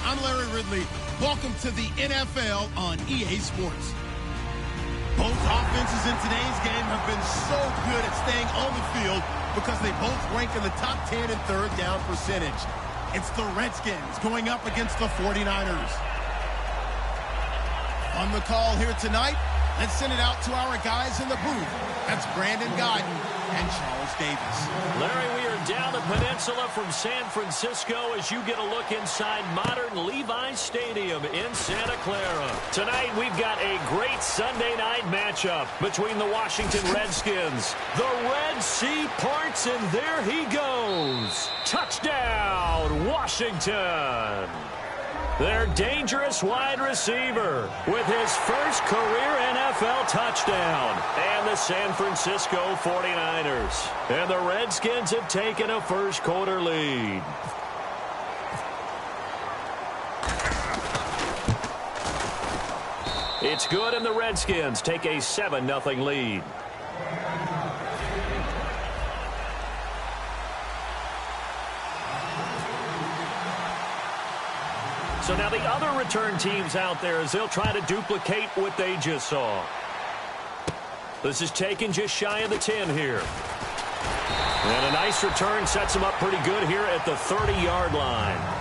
I'm Larry Ridley. Welcome to the NFL on EA Sports. Both offenses in today's game have been so good at staying on the field because they both rank in the top 10 in third down percentage. It's the Redskins going up against the 49ers. On the call here tonight, let's send it out to our guys in the booth. That's Brandon Godden and Charles Davis. Larry, we are down the peninsula from San Francisco as you get a look inside modern Levi's Stadium in Santa Clara. Tonight, we've got a great Sunday night matchup between the Washington Redskins. The Red Sea parts, and there he goes. Touchdown, Washington. Their dangerous wide receiver with his first career NFL touchdown. And the San Francisco 49ers. And the Redskins have taken a first-quarter lead. It's good, and the Redskins take a 7-0 lead. So now the other return teams out there as they'll try to duplicate what they just saw. This is taken just shy of the 10 here. And a nice return sets them up pretty good here at the 30-yard line.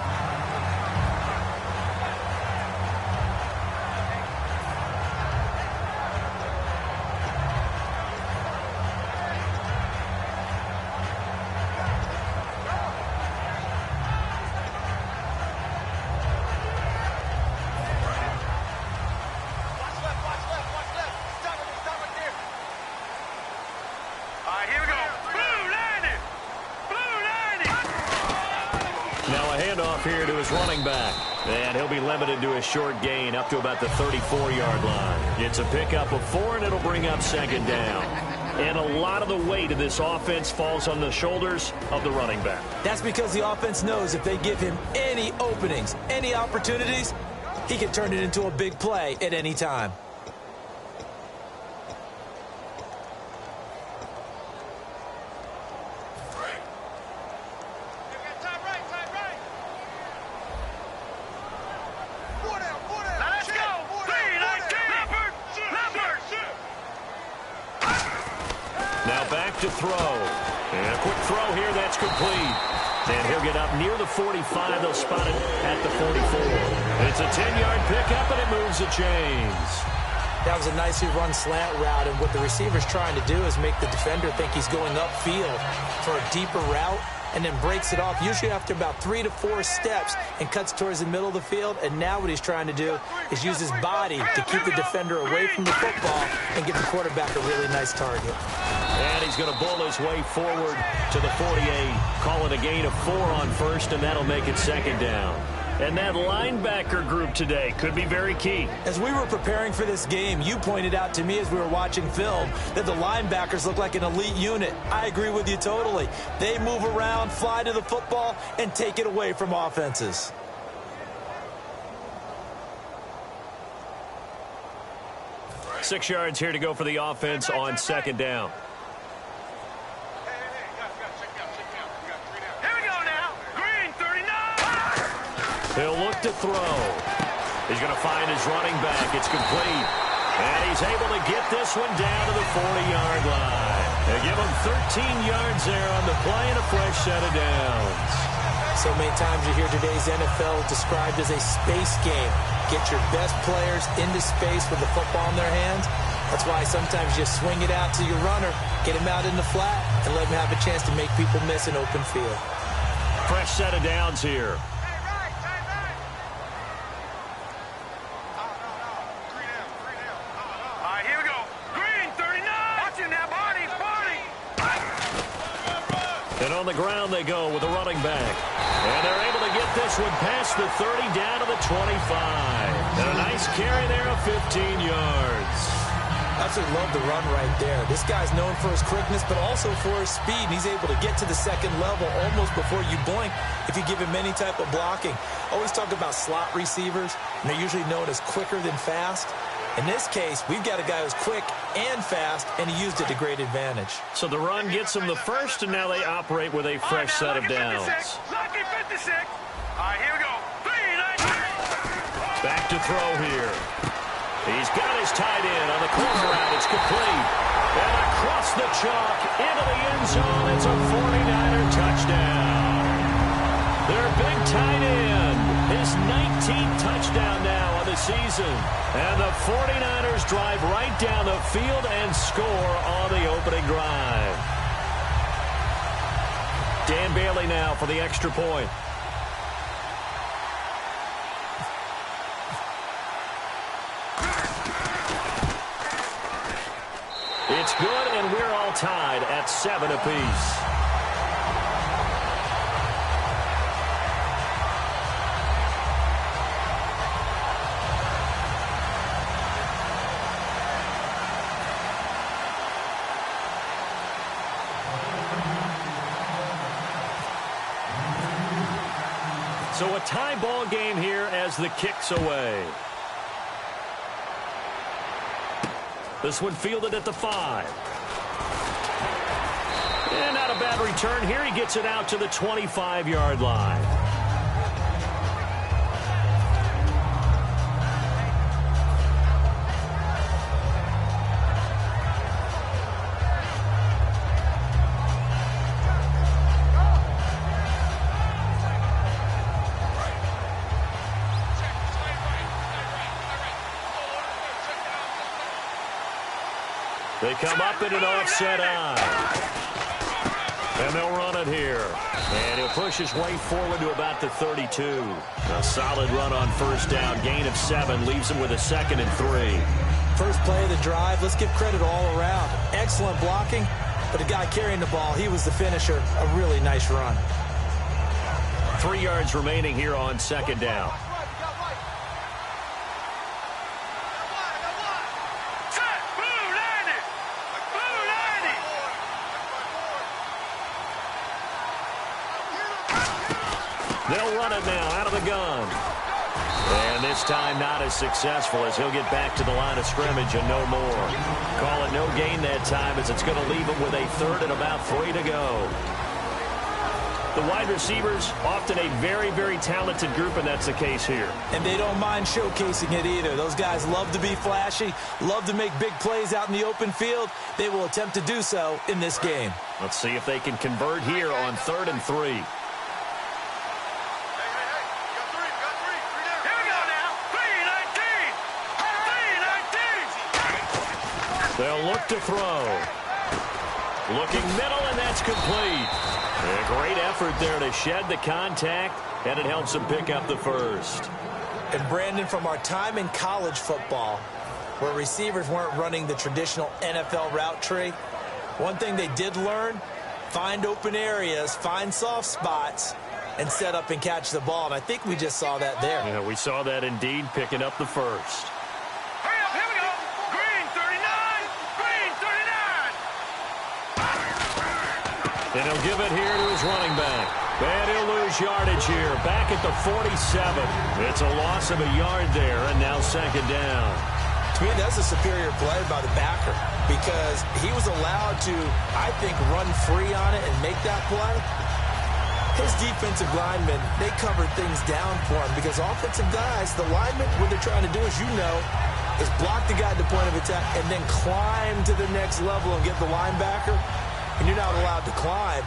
Here to his running back. And he'll be limited to a short gain up to about the 34-yard line. It's a pickup of 4, and it'll bring up second down. And a lot of the weight of this offense falls on the shoulders of the running back. That's because the offense knows if they give him any openings, any opportunities, he can turn it into a big play at any time. To throw. And a quick throw here, that's complete. And he'll get up near the 45. They'll spot it at the 44. It's a 10-yard pickup, and it moves the chains. That was a nicely run slant route, and what the receiver's trying to do is make the defender think he's going upfield for a deeper route, and then breaks it off, usually after about 3 to 4 steps, and cuts towards the middle of the field. And now what he's trying to do is use his body to keep the defender away from the football and give the quarterback a really nice target. And he's going to bull his way forward to the 48, calling a gain of 4 on first, and that'll make it second down. And that linebacker group today could be very key. As we were preparing for this game, you pointed out to me as we were watching film that the linebackers look like an elite unit. I agree with you totally. They move around, fly to the football, and take it away from offenses. Six yards here to go for the offense on second down. He'll look to throw. He's going to find his running back. It's complete. And he's able to get this one down to the 40-yard line. They give him 13 yards there on the play and a fresh set of downs. So many times you hear today's NFL described as a space game. Get your best players into space with the football in their hands. That's why sometimes you swing it out to your runner, get him out in the flat, and let him have a chance to make people miss an open field. Fresh set of downs here. And on the ground they go with a running back. And they're able to get this one past the 30 down to the 25. And a nice carry there of 15 yards. Absolutely love the run right there. This guy's known for his quickness, but also for his speed. And he's able to get to the second level almost before you blink if you give him any type of blocking. Always talk about slot receivers, and they're usually known as quicker than fast. In this case, we've got a guy who's quick and fast, and he used it to great advantage. So the run gets them the first, and now they operate with a fresh set of downs. Lucky 56. All right, here we go. 3, 9. Back to throw here. He's got his tight end on the corner route. It's complete. And across the chalk into the end zone. It's a 49er touchdown. Their big tight end. His 19th touchdown now on the season. And the 49ers drive right down the field and score on the opening drive. Dan Bailey now for the extra point. It's good, and we're all tied at 7 apiece. So a tie ball game here as the kick's away. This one fielded at the 5. And not a bad return here. He gets it out to the 25-yard line. They come up in an offset eye. And they'll run it here. And he'll push his way forward to about the 32. A solid run on first down. Gain of 7 leaves him with a 2nd and 3. First play of the drive, let's give credit all around. Excellent blocking, but the guy carrying the ball, he was the finisher. A really nice run. 3 yards remaining here on 2nd down. They'll run it now out of the gun. And this time not as successful as he'll get back to the line of scrimmage and no more. Call it no gain that time as it's going to leave him with a 3rd and about 3 to go. The wide receivers, often a very, very talented group, and that's the case here. And they don't mind showcasing it either. Those guys love to be flashy, love to make big plays out in the open field. They will attempt to do so in this game. Let's see if they can convert here on 3rd and 3. They'll look to throw. Looking middle, and that's complete. A great effort there to shed the contact, and it helps him pick up the first. And Brandon, from our time in college football, where receivers weren't running the traditional NFL route tree, one thing they did learn, find open areas, find soft spots, and set up and catch the ball. And I think we just saw that there. Yeah, we saw that indeed, picking up the first. And he'll give it here to his running back. And he'll lose yardage here. Back at the 47. It's a loss of a yard there, and now 2nd down. To me, that's a superior play by the backer because he was allowed to, I think, run free on it and make that play. His defensive linemen, they covered things down for him because offensive guys, the linemen, what they're trying to do, as you know, is block the guy at the point of attack and then climb to the next level and get the linebacker. And you're not allowed to climb.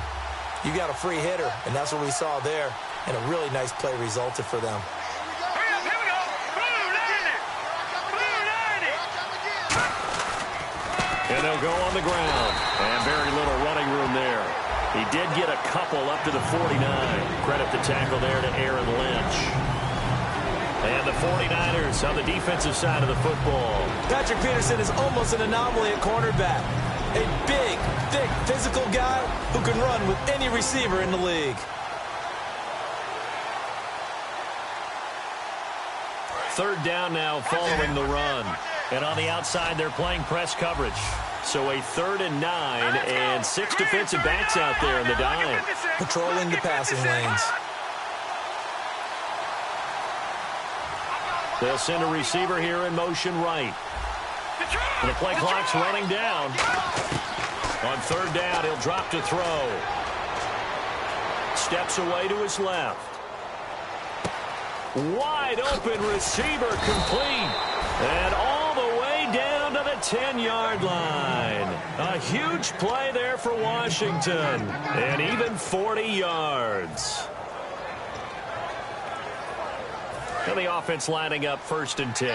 You got a free hitter, and that's what we saw there. And a really nice play resulted for them. Here we go. Blue 90. And they'll go on the ground. And very little running room there. He did get a couple up to the 49. Credit the tackle there to Aaron Lynch. And the 49ers on the defensive side of the football. Patrick Peterson is almost an anomaly at cornerback. A big, thick, physical guy who can run with any receiver in the league. Third down now following the run. And on the outside, they're playing press coverage. So a 3rd and 9 and 6 defensive backs out there in the dime. Patrolling the passing lanes. They'll send a receiver here in motion right. And the play clock's running down. On 3rd down, he'll drop to throw. Steps away to his left. Wide open receiver complete. And all the way down to the 10-yard line. A huge play there for Washington. And even 40 yards. And the offense lining up 1st and 10.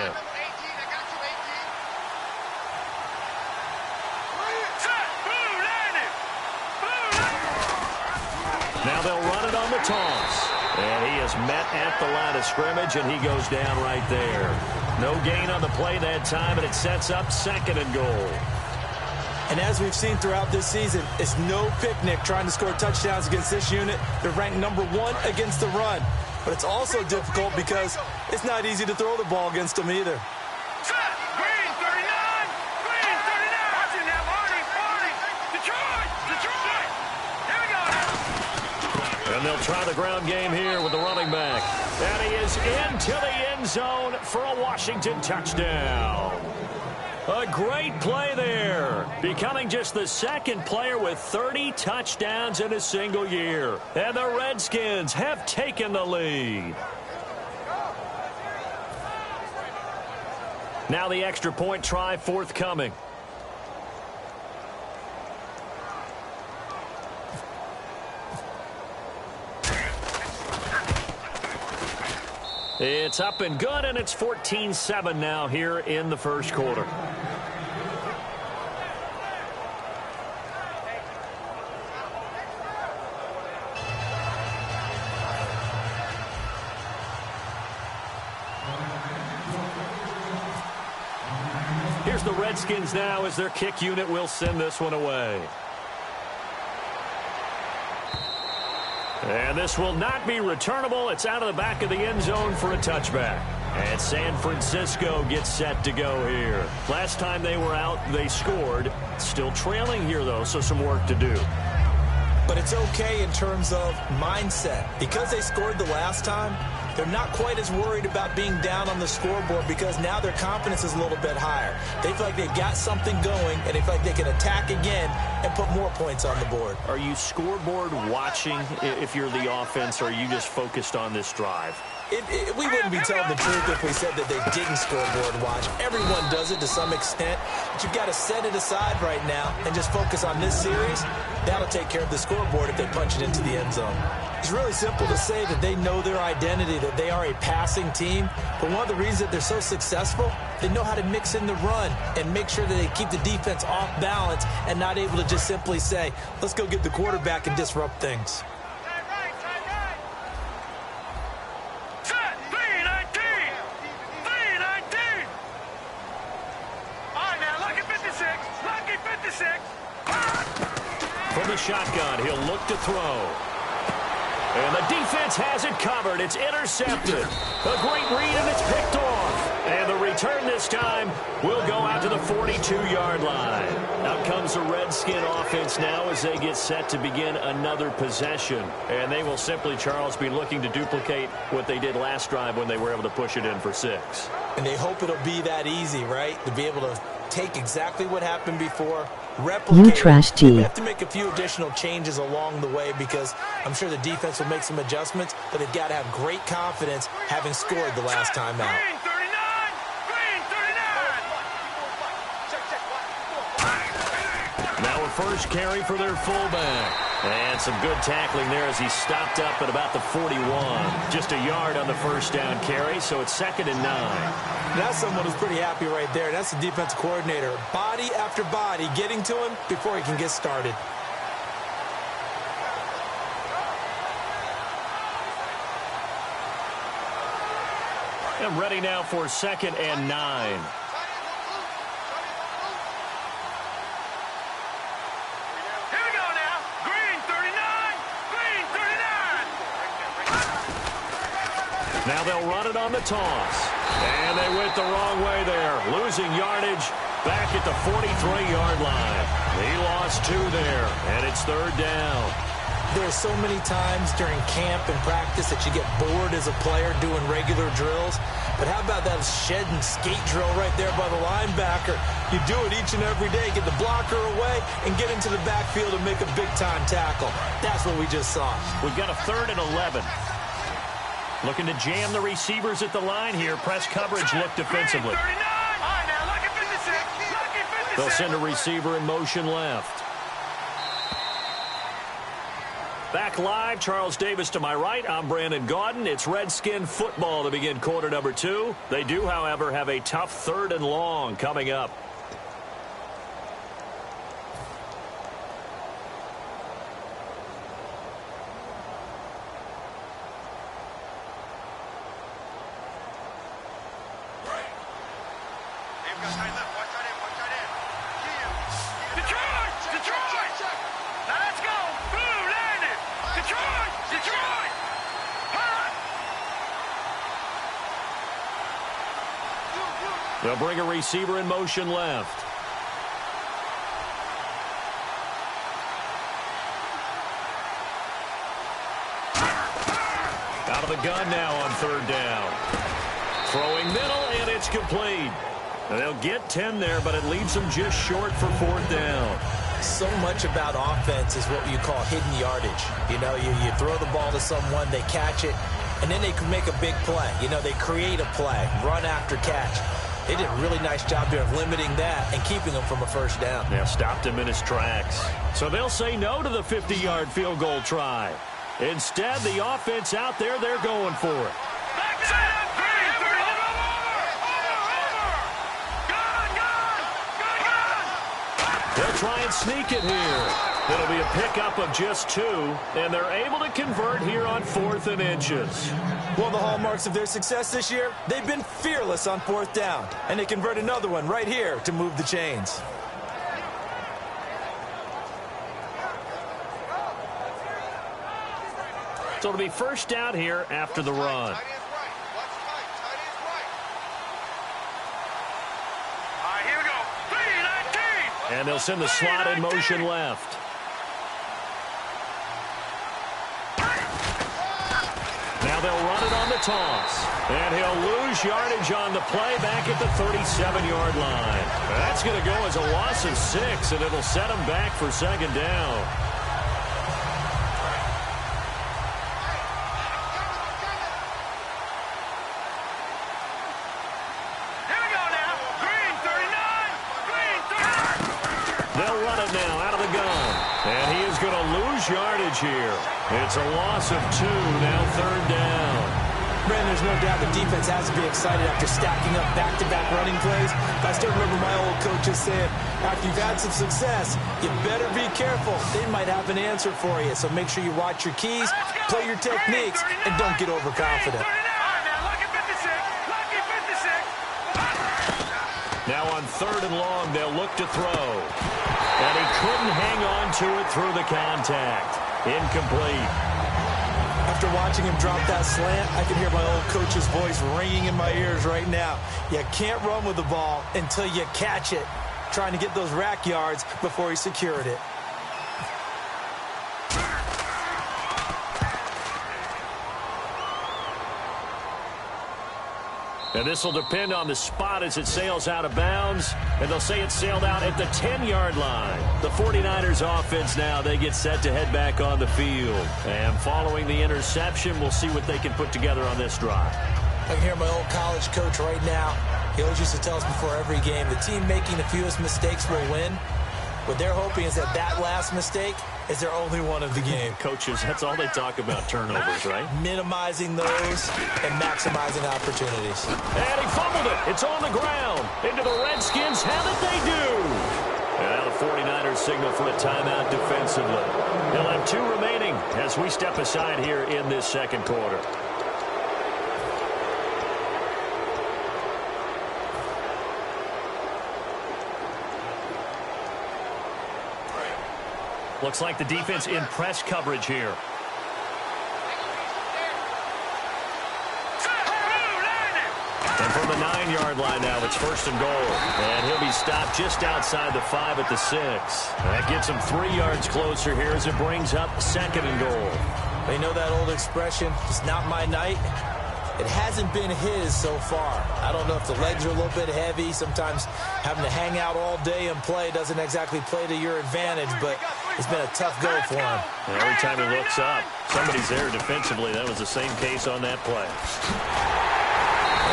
Now they'll run it on the toss. And he is met at the line of scrimmage, and he goes down right there. No gain on the play that time, and it sets up 2nd and goal. And as we've seen throughout this season, it's no picnic trying to score touchdowns against this unit. They're ranked number 1 against the run. But it's also difficult because it's not easy to throw the ball against them either. Green 39! Green 39! Watching that, Marty! Detroit! Detroit! Here we go! And they'll try the ground game here with the running back. And he is into the end zone for a Washington touchdown. A great play there, becoming just the 2nd player with 30 touchdowns in a single year. And the Redskins have taken the lead. Now the extra point try forthcoming. It's up and good, and it's 14-7 now here in the 1st quarter. Here's the Redskins now as their kick unit will send this one away. And this will not be returnable. It's out of the back of the end zone for a touchback. And San Francisco gets set to go here. Last time they were out, they scored. Still trailing here, though, so some work to do. But it's okay in terms of mindset. Because they scored the last time, they're not quite as worried about being down on the scoreboard because now their confidence is a little bit higher. They feel like they've got something going, and they feel like they can attack again and put more points on the board. Are you scoreboard watching if you're the offense, or are you just focused on this drive? We wouldn't be telling the truth if we said that they didn't scoreboard watch. Everyone does it to some extent, but you've got to set it aside right now and just focus on this series. That'll take care of the scoreboard if they punch it into the end zone. It's really simple to say that they know their identity, that they are a passing team. But one of the reasons that they're so successful, they know how to mix in the run and make sure that they keep the defense off balance and not able to just simply say, let's go get the quarterback and disrupt things. From the shotgun, he'll look to throw. And the defense has it covered. It's intercepted. A great read, and it's picked off. And the return this time will go out to the 42-yard line. Out comes the Redskin offense now as they get set to begin another possession. And they will simply, Charles, be looking to duplicate what they did last drive when they were able to push it in for 6. And they hope it'll be that easy, right? To be able to take exactly what happened before, replicate. You trash T. They have to make a few additional changes along the way because I'm sure the defense will make some adjustments, but they've got to have great confidence having scored the last time out. Green 39! Green 39! Now a first carry for their fullback. And some good tackling there as he stopped up at about the 41. Just a yard on the first down carry, so it's 2nd and 9. That's someone who's pretty happy right there. That's the defensive coordinator. Body after body getting to him before he can get started. And ready now for 2nd and 9. Now they'll run it on the toss. And they went the wrong way there, losing yardage back at the 43-yard line. He lost 2 there, and it's 3rd down. There's so many times during camp and practice that you get bored as a player doing regular drills. But how about that shed and skate drill right there by the linebacker? You do it each and every day. Get the blocker away and get into the backfield and make a big-time tackle. That's what we just saw. We've got a 3rd and 11. Looking to jam the receivers at the line here. Press coverage look defensively. They'll send a receiver in motion left. Back live, Charles Davis to my right. I'm Brandon Gaudin. It's Redskin football to begin quarter number 2. They do, however, have a tough 3rd and long coming up. They'll bring a receiver in motion left. Out of the gun now on 3rd down. Throwing middle, and it's complete. And they'll get 10 there, but it leaves them just short for 4th down. So much about offense is what you call hidden yardage. You know, you throw the ball to someone, they catch it, and then they can make a big play. You know, they create a play, run after catch. They did a really nice job there of limiting that and keeping him from a 1st down. They stopped him in his tracks. So they'll say no to the 50-yard field goal try. Instead, the offense out there, they're going for it. They'll try and sneak it here. It'll be a pickup of just 2, and they're able to convert here on 4th and inches. One of the hallmarks of their success this year, they've been fearless on 4th down, and they convert another one right here to move the chains. So it'll be 1st down here after the run. Here we go. 3-19. And they'll send the slot in motion left. Now they'll run it on the toss. And he'll lose yardage on the play back at the 37-yard line. That's going to go as a loss of 6, and it'll set him back for 2nd down. Here we go now. Green 39. Green 39. They'll run it now out of the gun. And he is going to lose yardage here. It's a loss of 2, now 3rd down. Brandon, there's no doubt the defense has to be excited after stacking up back-to-back running plays. I still remember my old coaches saying, after you've had some success, you better be careful. They might have an answer for you. So make sure you watch your keys, play your techniques, and don't get overconfident. Now on 3rd and long, they'll look to throw. And he couldn't hang on to it through the contact. Incomplete. After watching him drop that slant, I can hear my old coach's voice ringing in my ears right now. You can't run with the ball until you catch it. Trying to get those rack yards before he secured it. And this will depend on the spot as it sails out of bounds. And they'll say it sailed out at the 10-yard line. The 49ers offense now, they get set to head back on the field. And following the interception, we'll see what they can put together on this drive. I can hear my old college coach right now. He always used to tell us before every game, the team making the fewest mistakes will win. What they're hoping is that last mistake is their only one of the game. Coaches, that's all they talk about, turnovers, right? Minimizing those and maximizing opportunities. And he fumbled it. It's on the ground. Into the Redskins. How did they do? And now the 49ers signal for a timeout defensively. They'll have 2 remaining as we step aside here in this 2nd quarter. Looks like the defense in press coverage here. Set. 9-yard line now. It's 1st and goal. And he'll be stopped just outside the 5 at the 6. That gets him 3 yards closer here as it brings up 2nd and goal. You know that old expression, it's not my night? It hasn't been his so far. I don't know if the legs are a little bit heavy. Sometimes having to hang out all day and play doesn't exactly play to your advantage, but it's been a tough go for him. And every time he looks up, somebody's there defensively. That was the same case on that play.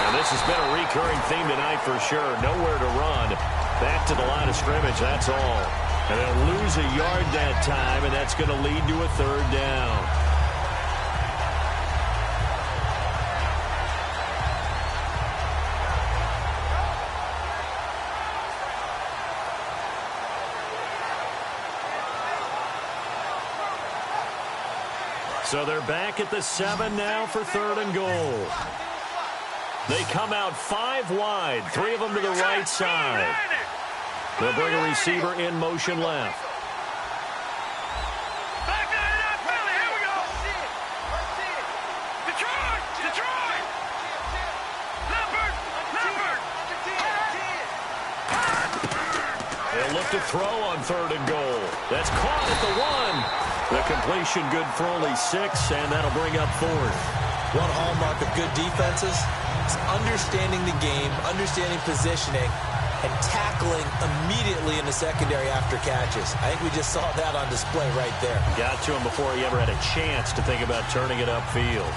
And this has been a recurring theme tonight for sure. Nowhere to run. Back to the line of scrimmage, that's all. And they'll lose a yard that time, and that's going to lead to a 3rd down. So they're back at the 7 now for 3rd and goal. They come out 5 wide, 3 of them to the right side. They'll bring a receiver in motion left. Here we go. Detroit. They'll look to throw on 3rd and goal. That's caught at the 1. The completion good for only 6, and that'll bring up 4th. One hallmark of good defenses is understanding the game, understanding positioning, and tackling immediately in the secondary after catches. I think we just saw that on display right there. Got to him before he ever had a chance to think about turning it upfield.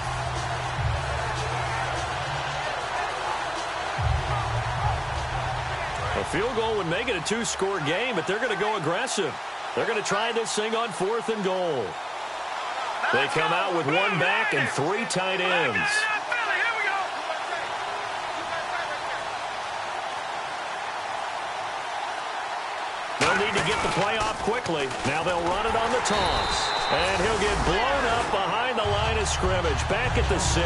A field goal would make it a 2-score game, but they're going to go aggressive. They're going to try this thing on 4th and goal. They come out with 1 back and 3 tight ends. They'll need to get the play off quickly. Now they'll run it on the toss. And he'll get blown up behind the line of scrimmage. Back at the 6.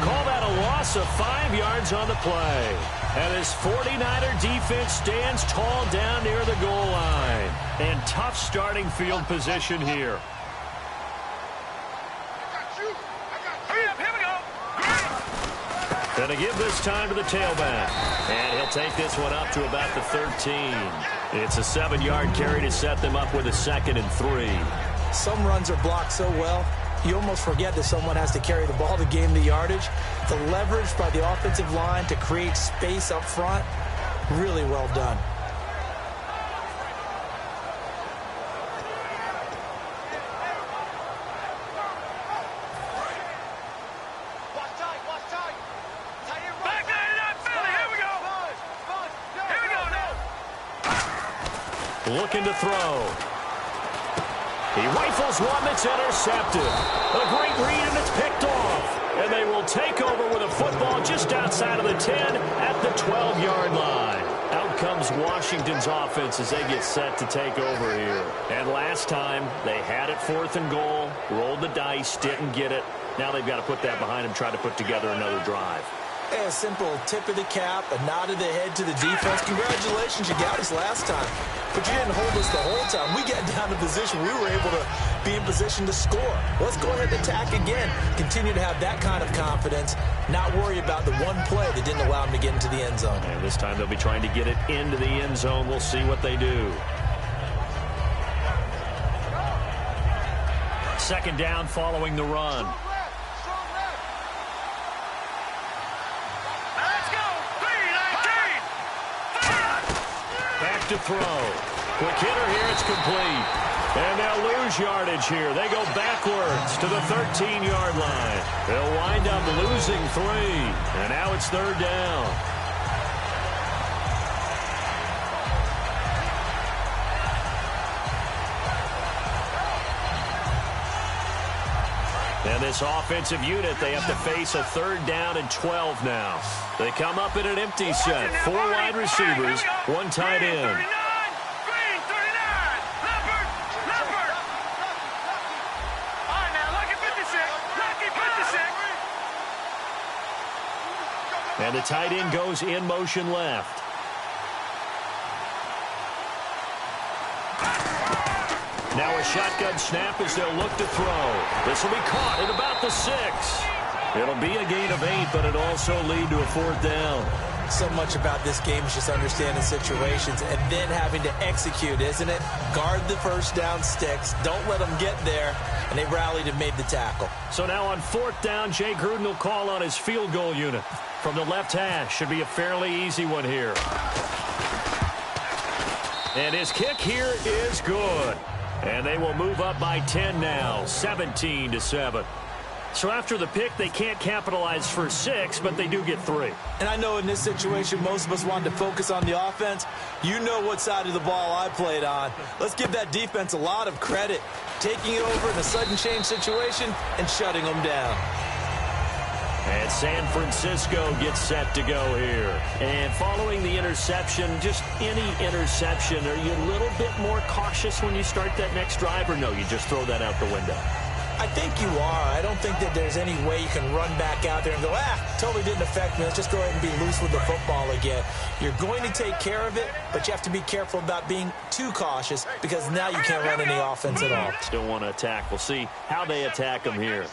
Call that a loss of 5 yards on the play. And this 49er defense stands tall down near the goal line. And tough starting field position here. Going to give this time to the tailback. And he'll take this one up to about the 13. It's a 7-yard carry to set them up with a 2nd and 3. Some runs are blocked so well, you almost forget that someone has to carry the ball to gain the yardage. The leverage by the offensive line to create space up front, really well done. Looking to throw. He rifles one that's intercepted. A great read, and it's picked off. And they will take over with a football just outside of the 10 at the 12-yard line. Out comes Washington's offense as they get set to take over here. And last time, they had it 4th and goal, rolled the dice, didn't get it. Now they've got to put that behind them, try to put together another drive. A simple tip of the cap, a nod of the head to the defense. Congratulations, you got us last time. But you didn't hold us the whole time. We got down to position. We were able to be in position to score. Let's go ahead and attack again. Continue to have that kind of confidence. Not worry about the one play that didn't allow them to get into the end zone. And this time they'll be trying to get it into the end zone. We'll see what they do. 2nd down following the run. Back to throw. Quick hitter here, it's complete. And they'll lose yardage here. They go backwards to the 13-yard line. They'll wind up losing 3. And now it's 3rd down. And this offensive unit, they have to face a 3rd down and 12 now. They come up in an empty set. 4 wide receivers, 1 tight end. And the tight end goes in motion left. Now a shotgun snap as they'll look to throw. This will be caught at about the 6. It'll be a gain of 8, but it also lead to a 4th down. So much about this game is just understanding situations and then having to execute, isn't it? Guard the first down sticks. Don't let them get there. And they rallied and made the tackle. So now on 4th down, Jay Gruden will call on his field goal unit. From the left hash, should be a fairly easy one here. And his kick here is good. And they will move up by 10 now, 17-7. So after the pick, they can't capitalize for 6, but they do get 3. And I know in this situation, most of us wanted to focus on the offense. You know what side of the ball I played on. Let's give that defense a lot of credit, taking it over in a sudden change situation and shutting them down. And San Francisco gets set to go here. And following the interception, just any interception, are you a little bit more cautious when you start that next drive, or no, you just throw that out the window? I think you are. I don't think that there's any way you can run back out there and go, totally didn't affect me. Let's just go ahead and be loose with the football again. You're going to take care of it, but you have to be careful about being too cautious because now you can't run any offense at all. Still want to attack. We'll see how they attack them here.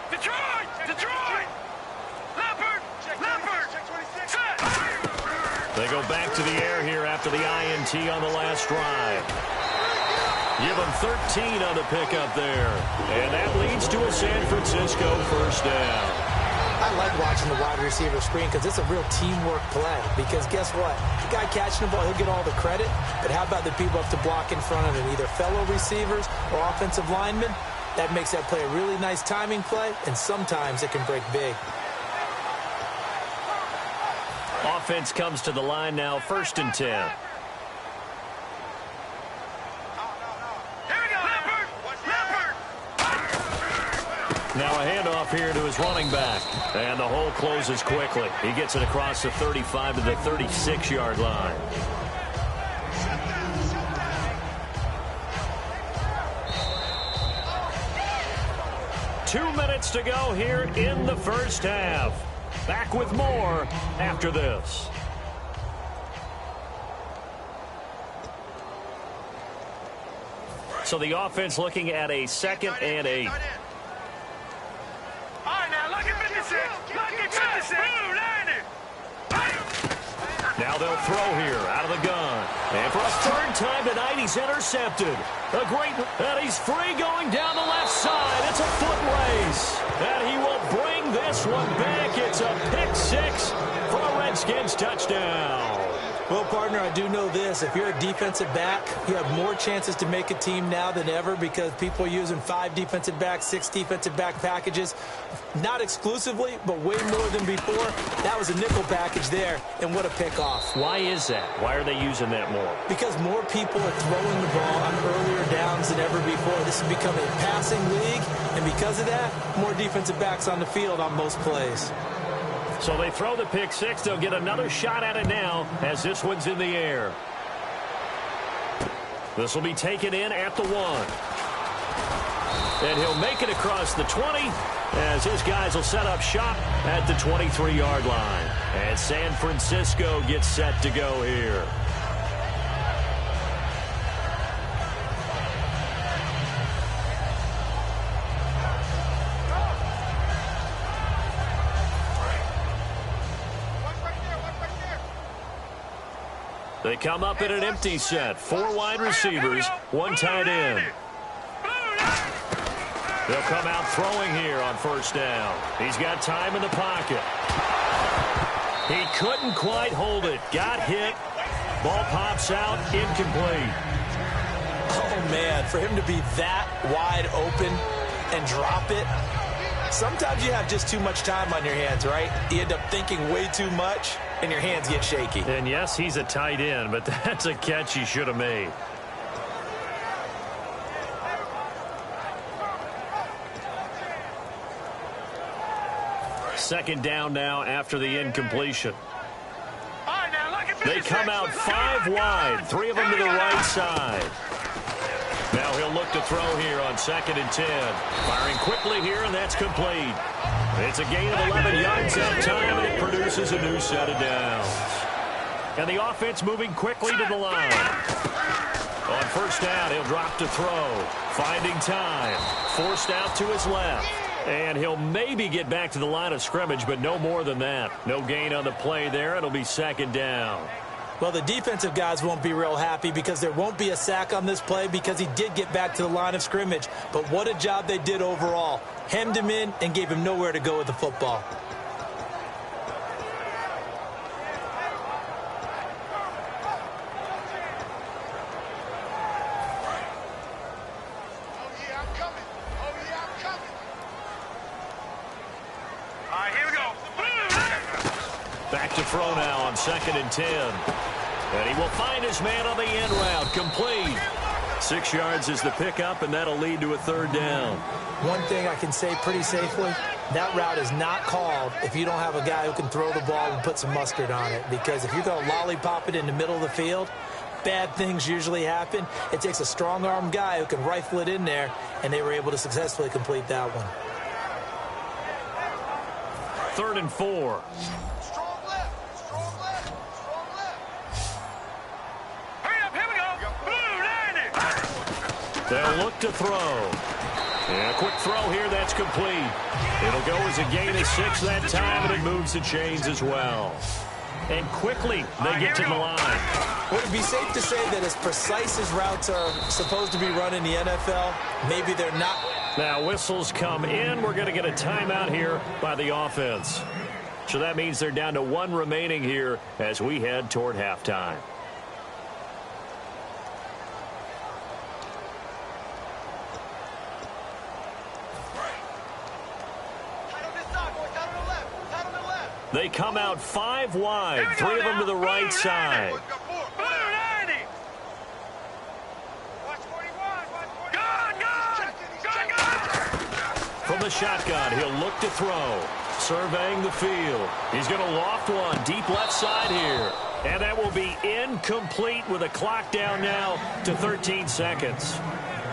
Detroit! Leopard! Set! They go back to the air here after the INT on the last drive. Give them 13 on the pickup there. And that leads to a San Francisco first down. I like watching the wide receiver screen because it's a real teamwork play. Because guess what? The guy catching the ball, he'll get all the credit. But how about the people up to block in front of him, either fellow receivers or offensive linemen? That makes that play a really nice timing play, and sometimes it can break big. Offense comes to the line now, 1st and 10. Here we go, Leopard! Now a handoff here to his running back. And the hole closes quickly. He gets it across the 35 to the 36-yard line. Two minutes to go here in the first half. Back with more after this. So the offense looking at a 2nd and 8. All right, now, look at 56. Look at 56. Now they'll throw here out of the gun. And for a 3rd time tonight, he's intercepted. A great, and he's free going down the left side. It's a foot race. And he will bring this one back. It's a pick 6 for a Redskins touchdown. Well, partner, I do know this. If you're a defensive back, you have more chances to make a team now than ever because people are using 5 defensive backs, 6 defensive back packages. Not exclusively, but way more than before. That was a nickel package there, and what a pickoff. Why is that? Why are they using that more? Because more people are throwing the ball on earlier downs than ever before. This has become a passing league, and because of that, more defensive backs on the field on most plays. So they throw the pick 6. They'll get another shot at it now as this one's in the air. This will be taken in at the 1. And he'll make it across the 20 as his guys will set up shop at the 23-yard line. And San Francisco gets set to go here. They come up in an empty set. 4 wide receivers, 1 tight end. They'll come out throwing here on 1st down. He's got time in the pocket. He couldn't quite hold it. Got hit. Ball pops out, incomplete. Oh, man, for him to be that wide open and drop it. Sometimes you have just too much time on your hands, right? You end up thinking way too much, and your hands get shaky. And yes, he's a tight end, but that's a catch he should have made. Second down now after the incompletion. They come out 5 wide, 3 of them to the right side. Now he'll look to throw here on 2nd and 10. Firing quickly here, and that's complete. It's a gain of 11 yards that time, and it produces a new set of downs. And the offense moving quickly to the line. On first down, he'll drop to throw. Finding time. Forced out to his left. And he'll maybe get back to the line of scrimmage, but no more than that. No gain on the play there. It'll be second down. Well, the defensive guys won't be real happy because there won't be a sack on this play because he did get back to the line of scrimmage. But what a job they did overall. Hemmed him in and gave him nowhere to go with the football. Back to throw now on 2nd and 10. And he will find his man on the end route. Complete. 6 yards is the pickup, and that'll lead to a third down. One thing I can say pretty safely, that route is not called if you don't have a guy who can throw the ball and put some mustard on it. Because if you're going to lollipop it in the middle of the field, bad things usually happen. It takes a strong-arm guy who can rifle it in there, and they were able to successfully complete that one. 3rd and 4. They'll look to throw. And a quick throw here, that's complete. It'll go as a gain of 6 that time, and it moves the chains as well. And quickly, they get to the line. Would it be safe to say that as precise as routes are supposed to be run in the NFL, maybe they're not? Now, whistles come in. We're going to get a timeout here by the offense. So that means they're down to 1 remaining here as we head toward halftime. They come out 5 wide, 3 of them to the right side. From the shotgun, he'll look to throw. Surveying the field. He's going to loft one deep left side here. And that will be incomplete with a clock down now to 13 seconds.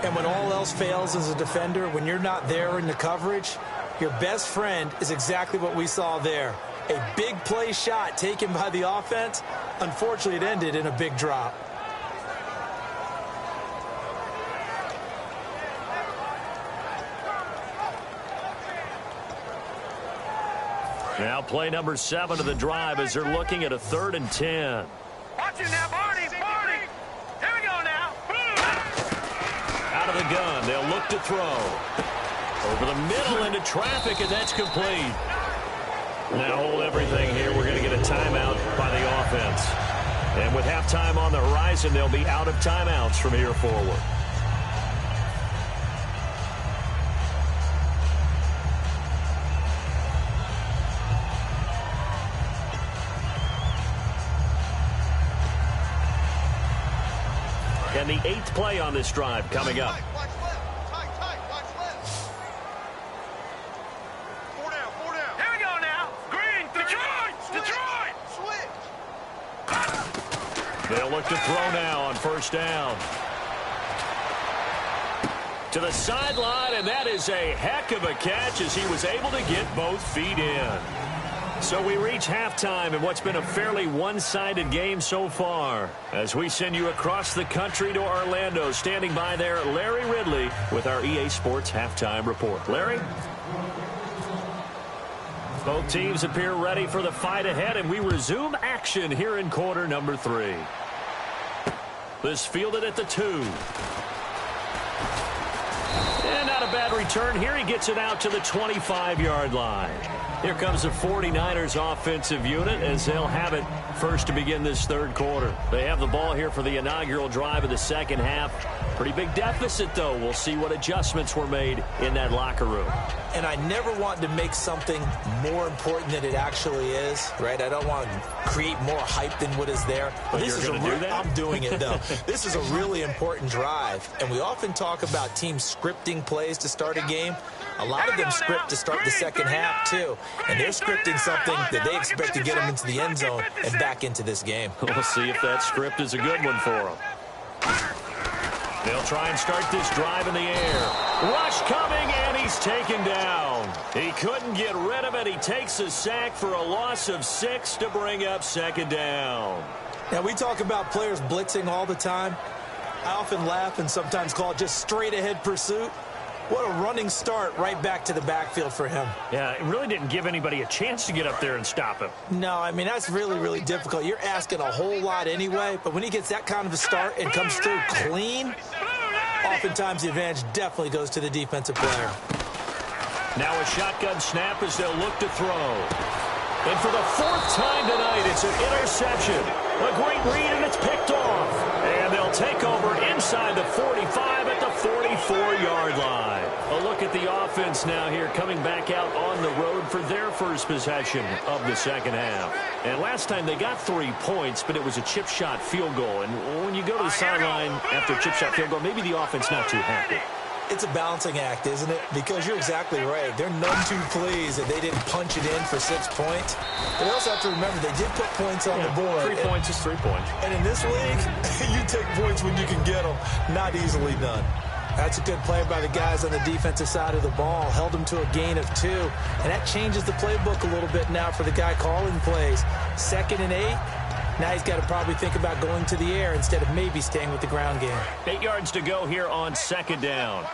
And when all else fails as a defender, when you're not there in the coverage, your best friend is exactly what we saw there. A big play shot taken by the offense. Unfortunately, it ended in a big drop. Now play number 7 of the drive as they're looking at a 3rd and 10. Watch it now, Barney. Here we go now. Out of the gun, they'll look to throw. Over the middle into traffic, and that's complete. Now hold everything here. We're going to get a timeout by the offense. And with halftime on the horizon, they'll be out of timeouts from here forward. And the 8th play on this drive coming up. They'll look to throw now on first down. To the sideline, and that is a heck of a catch as he was able to get both feet in. So we reach halftime in what's been a fairly one-sided game so far. As we send you across the country to Orlando, standing by there, Larry Ridley with our EA Sports Halftime Report. Larry? Both teams appear ready for the fight ahead, and we resume action here in quarter number 3. This fielded at the 2. And not a bad return here. He gets it out to the 25-yard line. Here comes the 49ers offensive unit as they'll have it first to begin this third quarter. They have the ball here for the inaugural drive of the second half. Pretty big deficit, though. We'll see what adjustments were made in that locker room. And I never want to make something more important than it actually is, right? I don't want to create more hype than what is there. But this you're going to do that? I'm doing it, though. This is a really important drive. And we often talk about teams scripting plays to start a game. A lot of them script to start the second half, too. And they're scripting something that they expect to get them into the end zone and back into this game. We'll see if that script is a good one for them. They'll try and start this drive in the air. Rush coming, and he's taken down. He couldn't get rid of it. He takes a sack for a loss of 6 to bring up second down. Now, we talk about players blitzing all the time. I often laugh and sometimes call it just straight-ahead pursuit. What a running start right back to the backfield for him. Yeah, it really didn't give anybody a chance to get up there and stop him. No, I mean, that's really, really difficult. You're asking a whole lot anyway, but when he gets that kind of a start and comes through clean, oftentimes the advantage definitely goes to the defensive player. Now a shotgun snap as they'll look to throw. And for the fourth time tonight, it's an interception. A great read, and it's picked off. And they'll take over inside the 45 at the 44-yard line. A look at the offense now here, coming back out on the road for their first possession of the second half. And last time they got 3 points, but it was a chip shot field goal. And when you go to the sideline after a chip shot field goal, maybe the offense not too happy. It's a balancing act, isn't it? Because you're exactly right. They're none too pleased that they didn't punch it in for 6 points. But they also have to remember they did put points on the board. 3 points is 3 points. And in this league, you take points when you can get them. Not easily done. That's a good play by the guys on the defensive side of the ball. Held them to a gain of 2. And that changes the playbook a little bit now for the guy calling plays. 2nd and 8. Now he's got to probably think about going to the air instead of maybe staying with the ground game. 8 yards to go here on second down.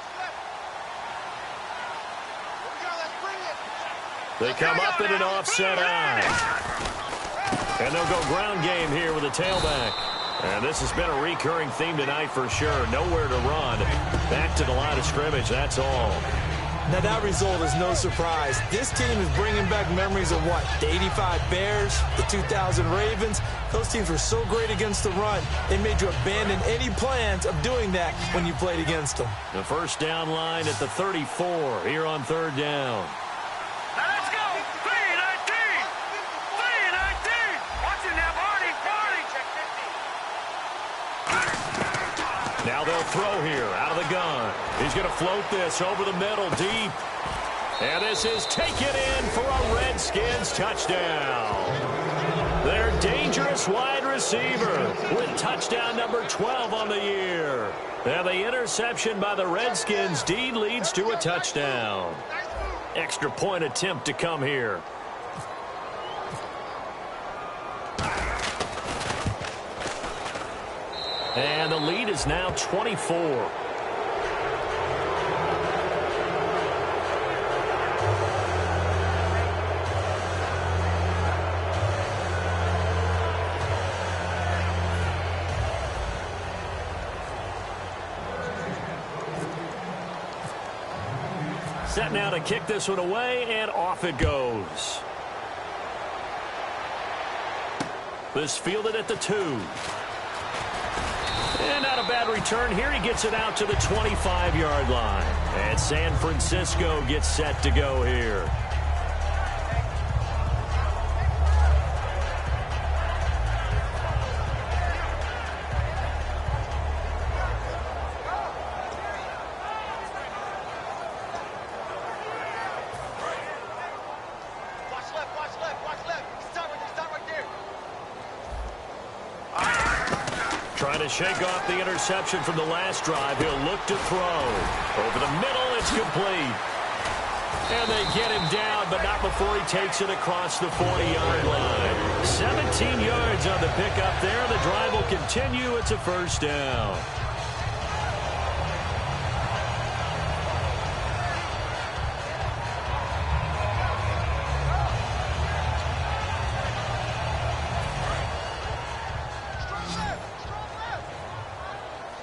They come up in an offset eye. And they'll go ground game here with a tailback. And this has been a recurring theme tonight for sure. Nowhere to run. Back to the line of scrimmage, that's all. Now that result is no surprise. This team is bringing back memories of what? The 85 Bears, the 2000 Ravens. Those teams were so great against the run, they made you abandon any plans of doing that when you played against them. The first down line at the 34 here on third down. Now let's go. 3-19. 3-19. Watch it now, Barney. Barney. Check 50. Now they'll throw here out of the gun. He's going to float this over the middle deep. And this is taken in for a Redskins touchdown. Their dangerous wide receiver with touchdown number 12 on the year. And the interception by the Redskins deed leads to a touchdown. Extra point attempt to come here. And the lead is now 24. Set now to kick this one away, and off it goes. This fielded at the 2. And not a bad return here. He gets it out to the 25-yard line. And San Francisco gets set to go here. Trying to shake off the interception from the last drive. He'll look to throw. Over the middle, it's complete. And they get him down, but not before he takes it across the 40-yard line. 17 yards on the pickup there. The drive will continue. It's a first down.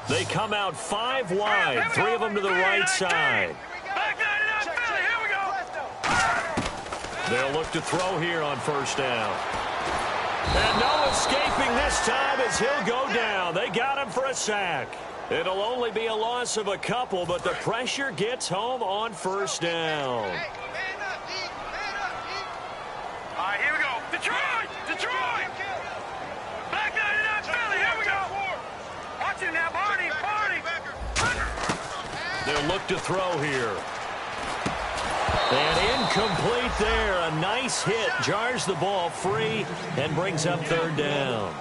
They come out 5 wide, 3 of them to the right side. They'll look to throw here on first down. And no escaping this time as he'll go down. They got him for a sack. It'll only be a loss of a couple, but the pressure gets home on first down. All right, here we go. Detroit! Detroit! Back 99 Philly, here we go. Watch it now, Barney, Barney. They'll look to throw here. And incomplete there. A nice hit. Jars the ball free and brings up third down.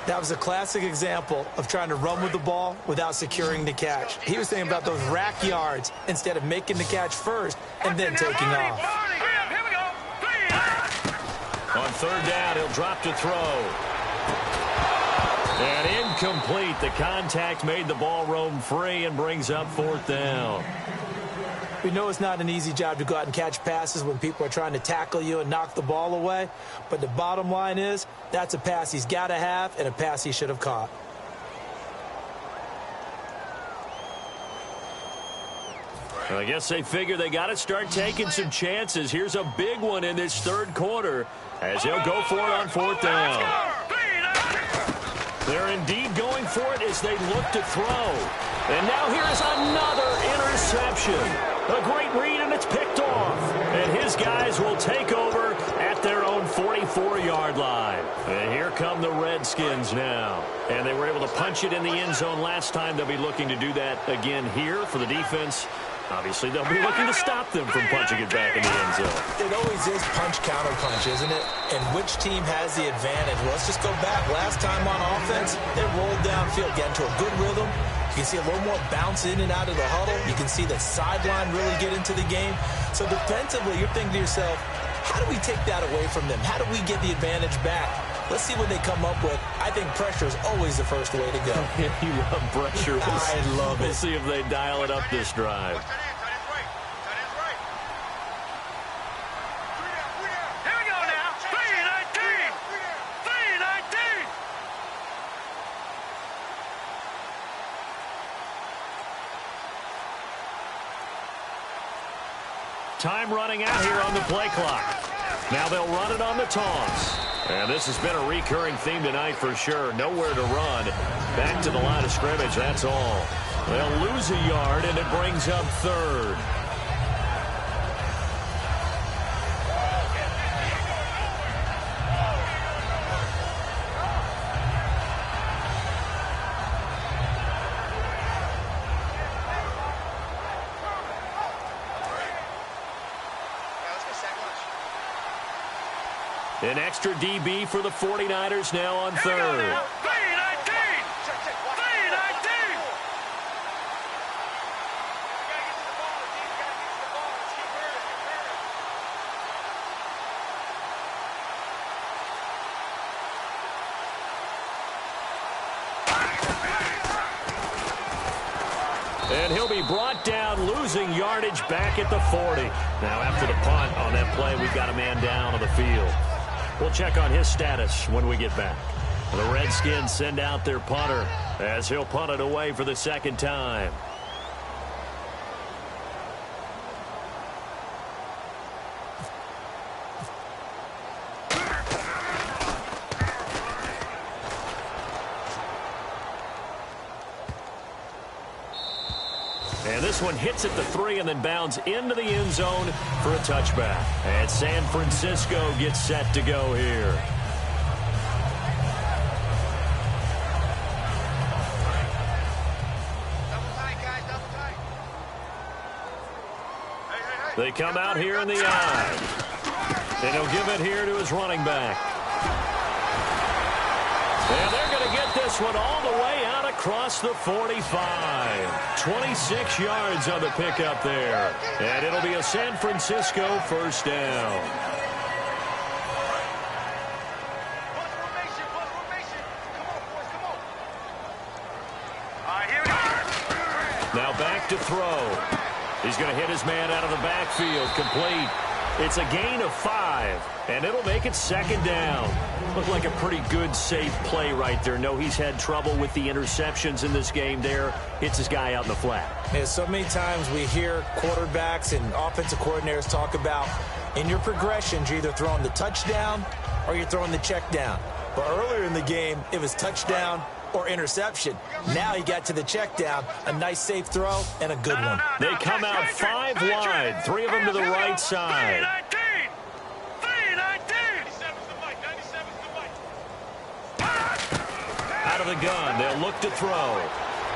That was a classic example of trying to run with the ball without securing the catch. He was thinking about those rack yards instead of making the catch first and then taking off. Here we go. On third down, he'll drop to throw. And incomplete. The contact made the ball roam free and brings up 4th down. We know it's not an easy job to go out and catch passes when people are trying to tackle you and knock the ball away. But the bottom line is that's a pass he's got to have and a pass he should have caught. I guess they figure they got to start taking some chances. Here's a big one in this 3rd quarter as he'll go for it on 4th down. They're indeed going for it as they look to throw. And now here's another interception. A great read, and it's picked off. And his guys will take over at their own 44-yard line. And here come the Redskins now. And they were able to punch it in the end zone last time. They'll be looking to do that again here for the defense. Obviously, they'll be looking to stop them from punching it back in the end zone. It always is punch-counter-punch, isn't it? And which team has the advantage? Well, let's just go back. Last time on offense, they rolled downfield, get into a good rhythm. You can see a little more bounce in and out of the huddle. You can see the sideline really get into the game. So defensively, you're thinking to yourself, how do we take that away from them? How do we get the advantage back? Let's see what they come up with. I think pressure is always the first way to go. You love pressure. I love it. We'll see if they dial it up this drive. Here we go now. 3-19. 3-19. Time running out here on the play clock. Now they'll run it on the toss. And this has been a recurring theme tonight for sure. Nowhere to run. Back to the line of scrimmage, that's all. They'll lose a yard, and it brings up 3rd. An extra DB for the 49ers now on 3rd. 3-19. 3-19. And he'll be brought down, losing yardage back at the 40. Now after the punt on that play, we've got a man down on the field. We'll check on his status when we get back. The Redskins send out their punter as he'll punt it away for the 2nd time. And this one hits at the 3 and then bounds into the end zone for a touchback. And San Francisco gets set to go here. Double tight, guys, double tight. They come out here in the eye. And he'll give it here to his running back. And they're going to get this one all the way out across the 45. 26 yards on the pickup there. And it'll be a San Francisco 1st down. Formation. Come on, boys, come on. All right, here we go. Now back to throw. He's going to hit his man out of the backfield. Complete. It's a gain of 5, and it'll make it 2nd down. Looked like a pretty good, safe play right there. No, he's had trouble with the interceptions in this game there. Hits his guy out in the flat. Yeah, so many times we hear quarterbacks and offensive coordinators talk about in your progressions, you're either throwing the touchdown or you're throwing the check down. But earlier in the game, it was touchdown or interception. Now he got to the check down, a nice safe throw, and a good one. They come out 5 wide, 3 of them to the right side. 3-19. Out of the gun, they'll look to throw.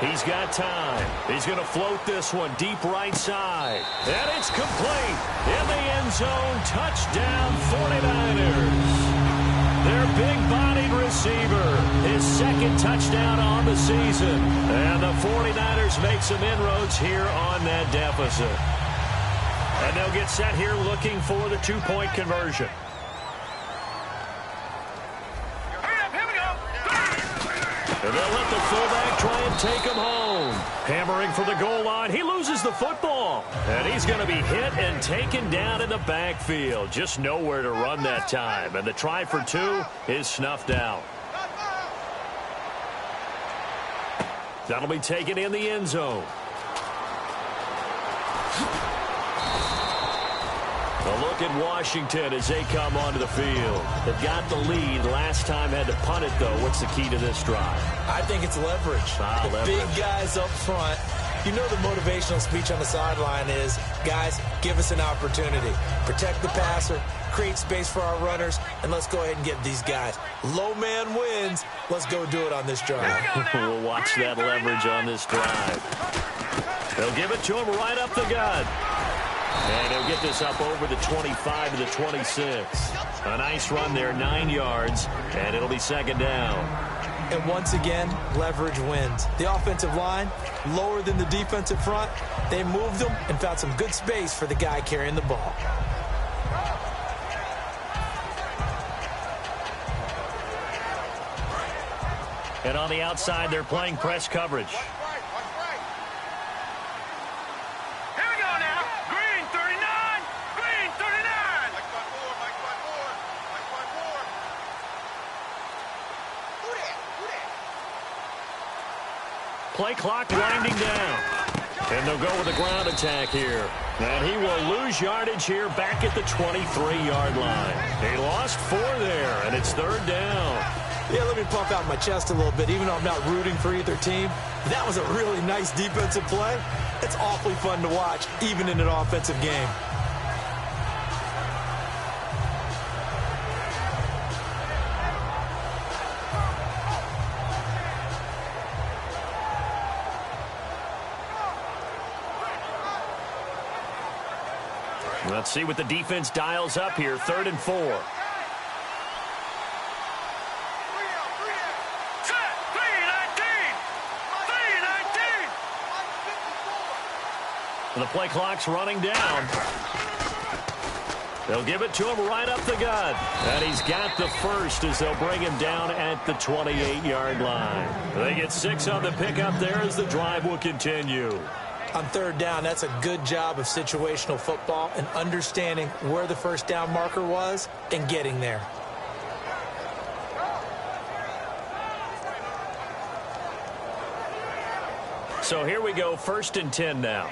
He's got time. He's going to float this one deep right side. And it's complete. In the end zone, touchdown 49ers. Their big-bodied receiver, his 2nd touchdown on the season. And the 49ers make some inroads here on that deficit. And they'll get set here looking for the 2-point conversion. Hurry up, here we go. And they'll let the fullback try and take him home. Hammering for the goal line. He loses the football. And he's going to be hit and taken down in the backfield. Just nowhere to run that time. And the try for 2 is snuffed out. That'll be taken in the end zone. A look at Washington as they come onto the field. They've got the lead. Last time had to punt it, though. What's the key to this drive? I think it's leverage. The big guys up front. You know the motivational speech on the sideline is, guys, give us an opportunity. Protect the passer, create space for our runners, and let's go ahead and get these guys. Low man wins. Let's go do it on this drive. We'll watch that leverage on this drive. They'll give it to him right up the gut. And he'll get this up over the 25 to the 26. A nice run there, 9 yards, and it'll be second down. And once again, leverage wins. The offensive line, lower than the defensive front. They moved them and found some good space for the guy carrying the ball. And on the outside, they're playing press coverage. Play clock winding down. And they'll go with a ground attack here. And he will lose yardage here back at the 23-yard line. He lost 4 there, and it's third down. Yeah, let me puff out my chest a little bit, even though I'm not rooting for either team. That was a really nice defensive play. It's awfully fun to watch, even in an offensive game. Let's see what the defense dials up here. 3rd and 4. The play clock's running down. They'll give it to him right up the gut. And he's got the first as they'll bring him down at the 28-yard line. They get 6 on the pickup there as the drive will continue. On 3rd down, that's a good job of situational football and understanding where the first down marker was and getting there. So here we go, 1st and 10 now.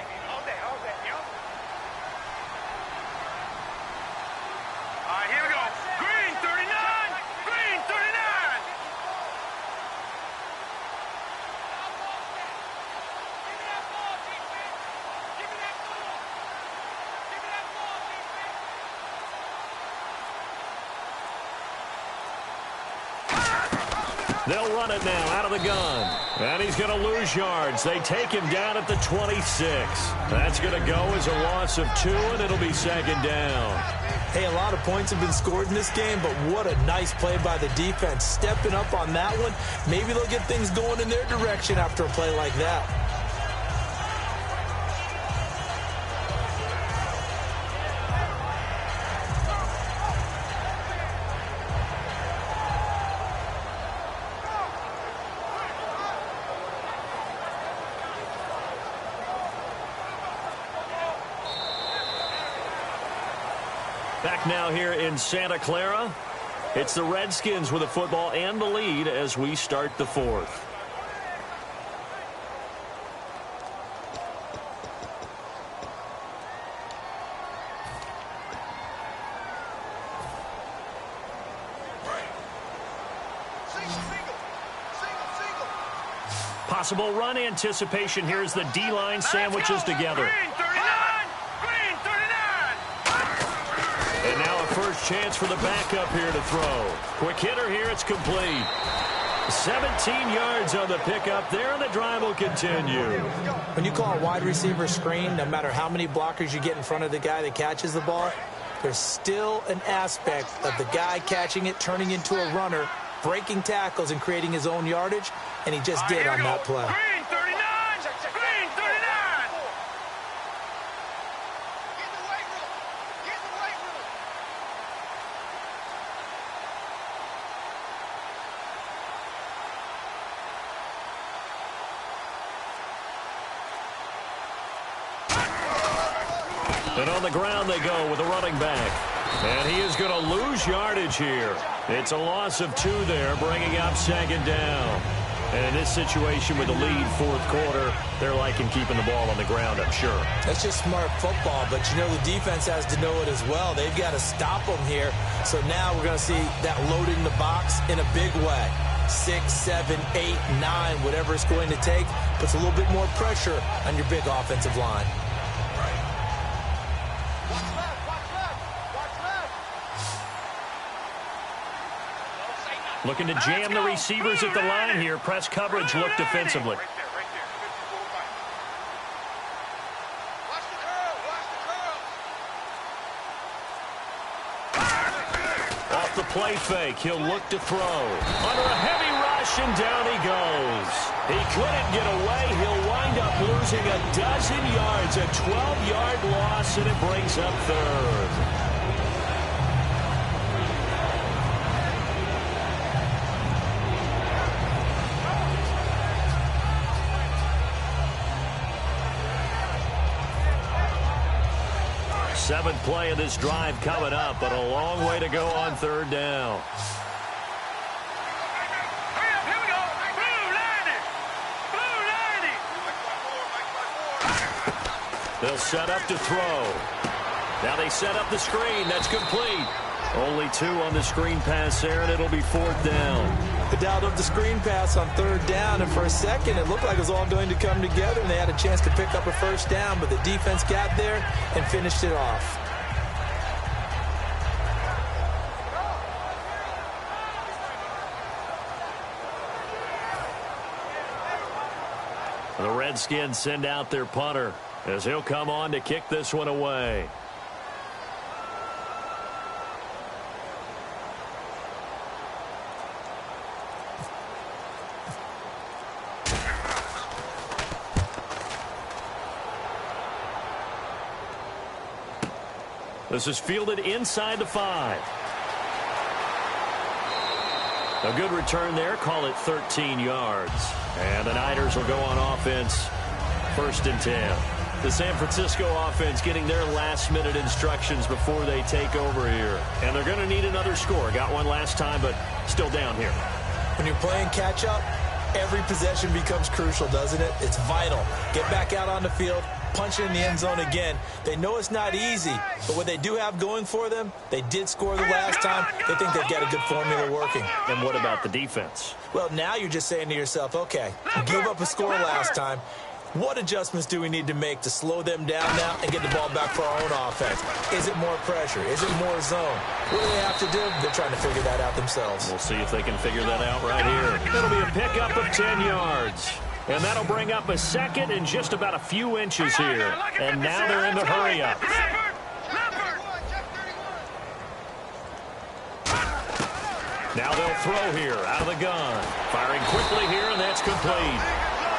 They'll run it now out of the gun. And he's going to lose yards. They take him down at the 26. That's going to go as a loss of 2, and it'll be second down. Hey, a lot of points have been scored in this game, but what a nice play by the defense. Stepping up on that one. Maybe they'll get things going in their direction after a play like that. Back now here in Santa Clara. It's the Redskins with the football and the lead as we start the 4th. Possible run anticipation. Here's the D-line sandwiches together. And now a first chance for the backup here to throw. Quick hitter here, it's complete. 17 yards on the pickup there, and the drive will continue. When you call a wide receiver screen, no matter how many blockers you get in front of the guy that catches the ball, there's still an aspect of the guy catching it, turning into a runner, breaking tackles and creating his own yardage, and he just did on that play. Green 39! Green 39! And on the ground they go with a running back. And he is going to lose yardage here. It's a loss of 2 there, bringing up 2nd down. And in this situation with the lead, 4th quarter, they're liking keeping the ball on the ground, I'm sure. That's just smart football, but you know the defense has to know it as well. They've got to stop them here. So now we're going to see that loading the box in a big way. 6, 7, 8, 9, whatever it's going to take, puts a little bit more pressure on your big offensive line. Looking to jam the receivers at the line here. Press coverage look defensively. Off the play fake, he'll look to throw. Under a heavy rush, and down he goes. He couldn't get away. He'll wind up losing a dozen yards. A 12-yard loss, and it brings up 3rd. Seventh play of this drive coming up, but a long way to go on 3rd down. Here we go. Blue 90. They'll set up to throw. Now they set up the screen. That's complete. Only 2 on the screen pass there, and it'll be 4th down. The doubt of the screen pass on 3rd down, and for a second it looked like it was all going to come together, and they had a chance to pick up a 1st down, but the defense got there and finished it off. The Redskins send out their punter as he'll come on to kick this one away. This is fielded inside the 5. A good return there. Call it 13 yards. And the Niners will go on offense. 1st and 10. The San Francisco offense getting their last-minute instructions before they take over here. And they're going to need another score. Got one last time, but still down here. When you're playing catch-up, every possession becomes crucial, doesn't it? It's vital. Get back out on the field. Punch it in the end zone again. They know it's not easy, but what they do have going for them, they did score the last time. They think they've got a good formula working. And what about the defense? Well, now you're just saying to yourself, okay, we gave up a score last time. What adjustments do we need to make to slow them down now and get the ball back for our own offense? Is it more pressure? Is it more zone? What do they have to do? They're trying to figure that out themselves. We'll see if they can figure that out right here. It'll be a pickup of 10 yards. And that'll bring up a 2nd and just about a few inches here. And now they're in the hurry-up. Now they'll throw here out of the gun. Firing quickly here, and that's complete.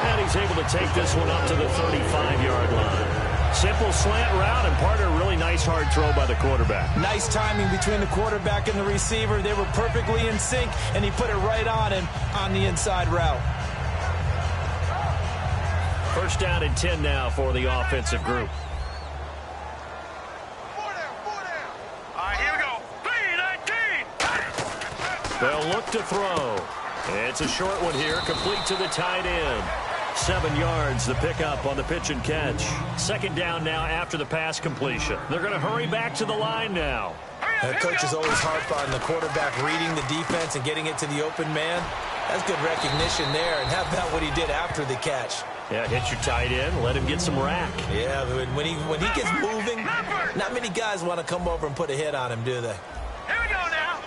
And he's able to take this one up to the 35-yard line. Simple slant route, and part of a really nice hard throw by the quarterback. Nice timing between the quarterback and the receiver. They were perfectly in sync, and he put it right on him on the inside route. 1st down and 10 now for the offensive group. 4 down. All right, here we go. 3-19. They'll look to throw. It's a short one here, complete to the tight end. 7 yards, the pickup on the pitch and catch. 2nd down now after the pass completion. They're going to hurry back to the line now. The coach is always harp on the quarterback reading the defense and getting it to the open man. That's good recognition there, and how about what he did after the catch? Yeah, hit your tight end, let him get some rack. Yeah, but when he gets moving, not many guys want to come over and put a hit on him, do they? Here we go now.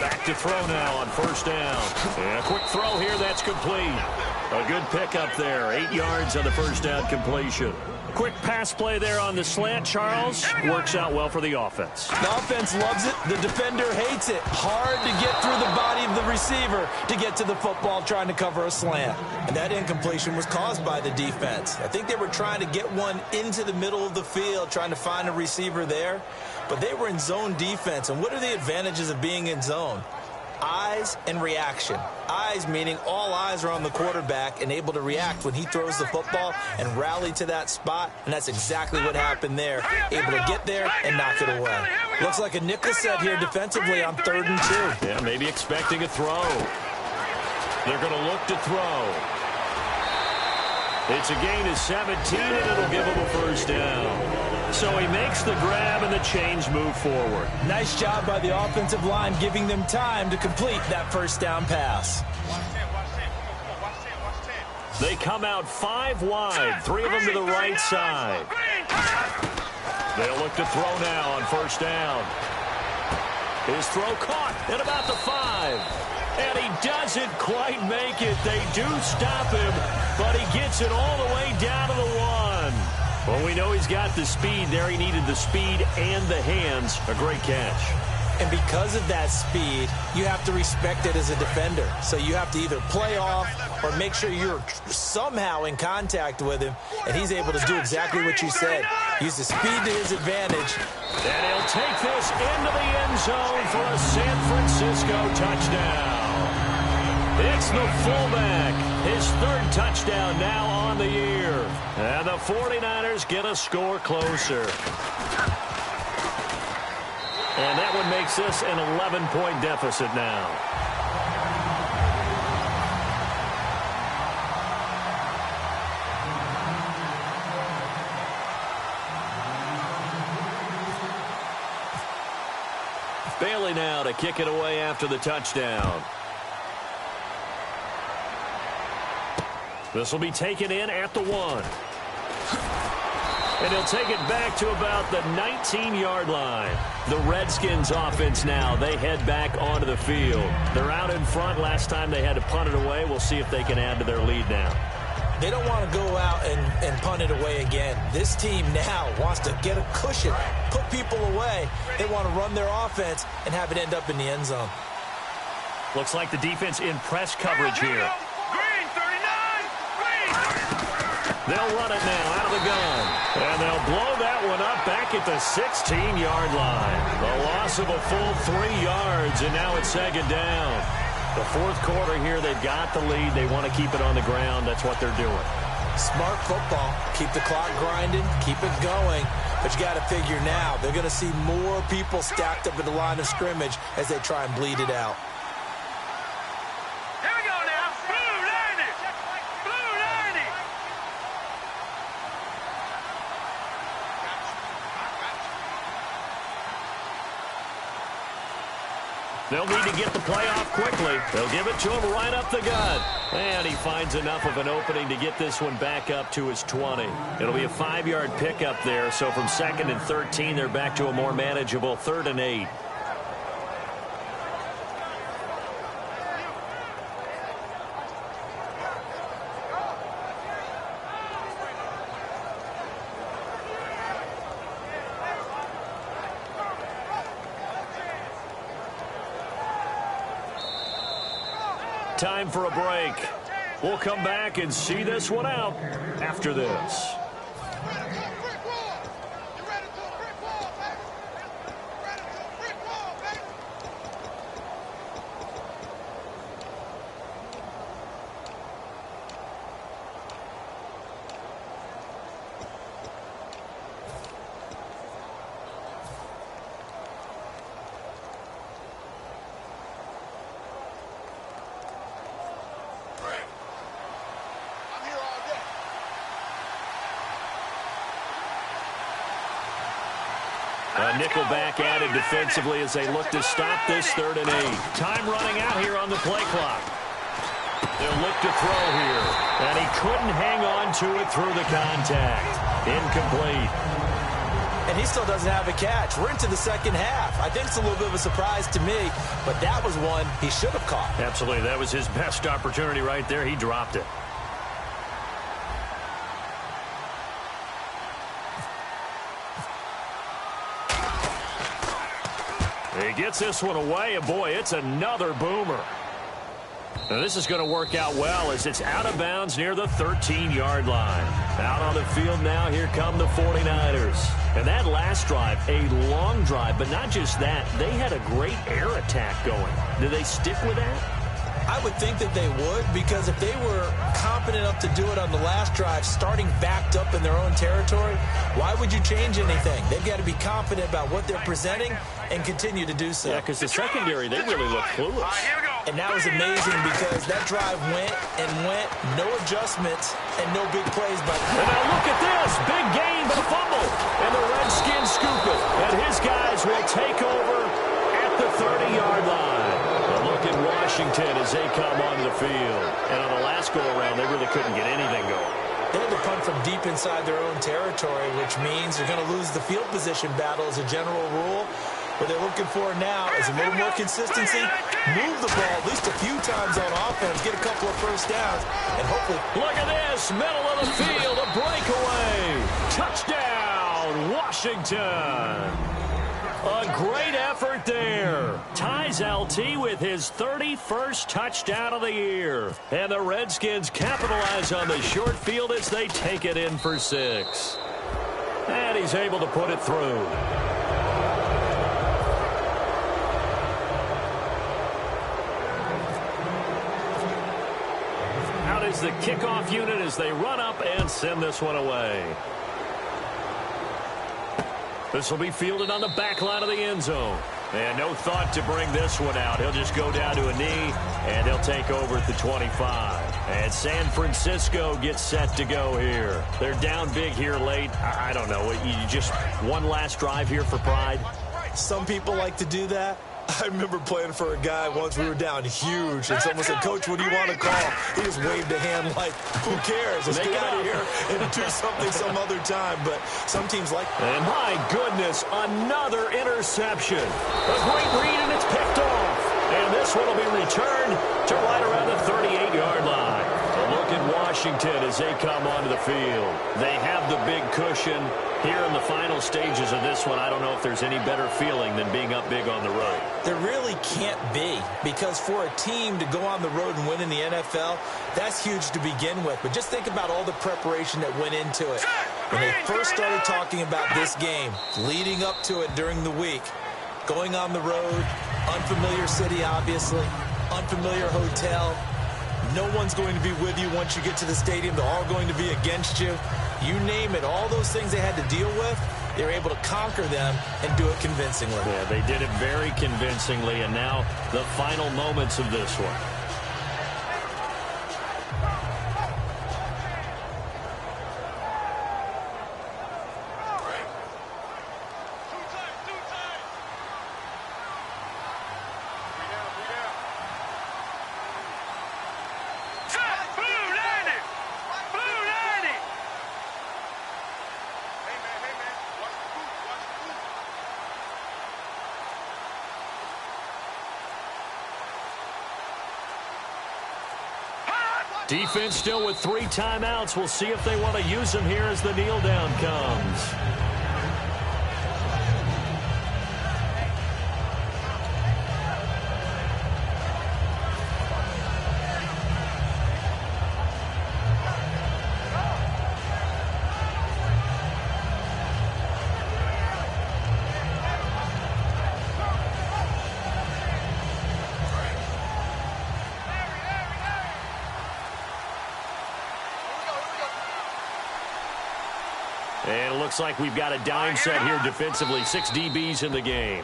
Back to throw now on 1st down. And a quick throw here, that's complete. A good pickup there, 8 yards on the 1st down completion. Quick pass play there on the slant, Charles. Works out well for the offense. The offense loves it. The defender hates it. Hard to get through the body of the receiver to get to the football trying to cover a slant. And that incompletion was caused by the defense. I think they were trying to get one into the middle of the field, trying to find a receiver there. But they were in zone defense. And what are the advantages of being in zone? eyes and reaction. Eyes meaning all eyes are on the quarterback and able to react when he throws the football and rally to that spot, and that's exactly what happened there. Able to get there and knock it away. Looks like a nickel set here defensively on 3rd and 2. Yeah, maybe expecting a throw. They're going to look to throw. It's a gain of 17, and it'll give him a first down. So he makes the grab, and the chains move forward. Nice job by the offensive line, giving them time to complete that first down pass. They come out 5 wide, 3 of them to the right side. They'll look to throw now on first down. His throw caught at about the 5. And he doesn't quite make it. They do stop him, but he gets it all the way down to the 1. Well, we know he's got the speed there. He needed the speed and the hands. A great catch. And because of that speed, you have to respect it as a defender. So you have to either play off or make sure you're somehow in contact with him. And he's able to do exactly what you said. Use the speed to his advantage. And he'll take this into the end zone for a San Francisco touchdown. It's the fullback. His 3rd touchdown now on the year. And the 49ers get a score closer. And that one makes this an 11-point deficit now. Bailey now to kick it away after the touchdown. This will be taken in at the 1. And he'll take it back to about the 19-yard line. The Redskins offense now, they head back onto the field. They're out in front. Last time they had to punt it away. We'll see if they can add to their lead now. They don't want to go out and punt it away again. This team now wants to get a cushion, put people away. They want to run their offense and have it end up in the end zone. Looks like the defense in press coverage here. Green, 39, green. They'll run it now out of the gun. And they'll blow that one up back at the 16-yard line. The loss of a full 3 yards, and now it's 2nd down. The 4th quarter here, they've got the lead. They want to keep it on the ground. That's what they're doing. Smart football. Keep the clock grinding. Keep it going. But you got to figure now, they're going to see more people stacked up at the line of scrimmage as they try and bleed it out. Here we go now. Blue 90. Blue 90. They'll need to get the play off quickly. They'll give it to him right up the gut. And he finds enough of an opening to get this one back up to his 20. It'll be a 5-yard pickup there. So from 2nd and 13, they're back to a more manageable 3rd and 8. Time for a break. We'll come back and see this one out after this. A nickel back added defensively as they look to stop this 3rd and 8. Time running out here on the play clock. They'll look to throw here. And he couldn't hang on to it through the contact. Incomplete. And he still doesn't have a catch. We're into the 2nd half. I think it's a little bit of a surprise to me, but that was one he should have caught. Absolutely. That was his best opportunity right there. He dropped it. He gets this one away, and boy, it's another boomer. Now this is going to work out well as it's out of bounds near the 13-yard line. Out on the field now, here come the 49ers. And that last drive, a long drive, but not just that. They had a great air attack going. Do they stick with that? I would think that they would, because if they were competent enough to do it on the last drive, starting backed up in their own territory, why would you change anything? They've got to be confident about what they're presenting and continue to do so. Yeah, because the secondary, they really look clueless. And that was amazing because that drive went and went, no adjustments and no big plays. But now look at this, big gain but a fumble, and the Redskins scoop it, and his guys will take over at the 30-yard line. But look at Washington as they come onto the field, and on the last go-around, they really couldn't get anything going. They had to punt from deep inside their own territory, which means they're going to lose the field position battle as a general rule. What they're looking for now is a little more consistency, move the ball at least a few times on offense, get a couple of first downs, and hopefully... Look at this, middle of the field, a breakaway. Touchdown, Washington. A great effort there. Ties LT with his 31st touchdown of the year. And the Redskins capitalize on the short field as they take it in for 6. And he's able to put it through. Out is the kickoff unit as they run up and send this one away. This will be fielded on the back line of the end zone. And no thought to bring this one out. He'll just go down to a knee, and he'll take over at the 25. And San Francisco gets set to go here. They're down big here late. I don't know. You just one last drive here for pride? Some people like to do that. I remember playing for a guy once. We were down huge, and someone said, "Coach, what do you want to call?" He just waved a hand like, who cares? Let's get out of here and do something some other time. But some teams like... And my goodness, another interception. A great read, and it's picked off. And this one will be returned to right around the 38-yard line. A look at Washington as they come onto the field. They have the big cushion. Here in the final stages of this one, I don't know if there's any better feeling than being up big on the road. There really can't be, because for a team to go on the road and win in the NFL, that's huge to begin with. But just think about all the preparation that went into it. When they first started talking about this game, leading up to it during the week, going on the road, unfamiliar city, obviously, unfamiliar hotel. No one's going to be with you once you get to the stadium. They're all going to be against you. You name it, all those things they had to deal with, they were able to conquer them and do it convincingly. Yeah, they did it very convincingly, and now the final moments of this one. Defense still with 3 timeouts. We'll see if they want to use them here as the kneel down comes. And it looks like we've got a dime set here defensively. 6 DBs in the game.